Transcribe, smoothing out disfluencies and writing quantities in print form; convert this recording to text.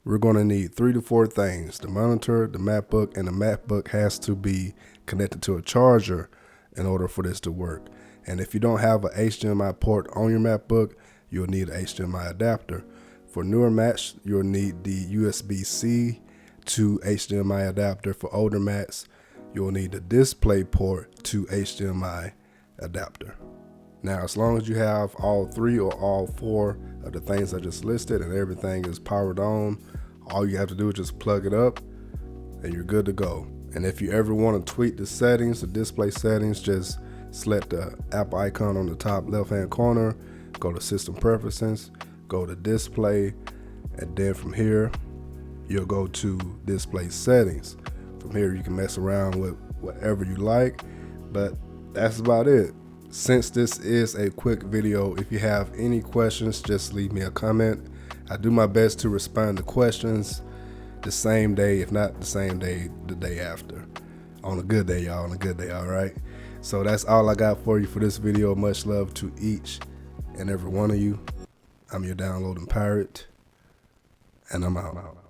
we're going to need 3 to 4 things: the monitor, the MacBook, and the MacBook has to be connected to a charger in order for this to work. And if you don't have an HDMI port on your MacBook, you'll need an HDMI adapter. For newer Macs, you'll need the USB-C to HDMI adapter. For older Macs, you'll need the display port to HDMI adapter. Now, as long as you have all 3 or all 4 of the things I just listed and everything is powered on, all you have to do is just plug it up and you're good to go. And if you ever want to tweak the settings, the display settings, just select the Apple icon on the top left-hand corner, go to System Preferences, go to Display, and then from here, you'll go to Display Settings. From here, you can mess around with whatever you like, but that's about it. Since this is a quick video, if you have any questions, just leave me a comment. I do my best to respond to questions the same day, if not the same day, the day after. On a good day, y'all, on a good day, all right? So that's all I got for you for this video. Much love to each and every one of you. I'm your downloading pirate, and I'm out.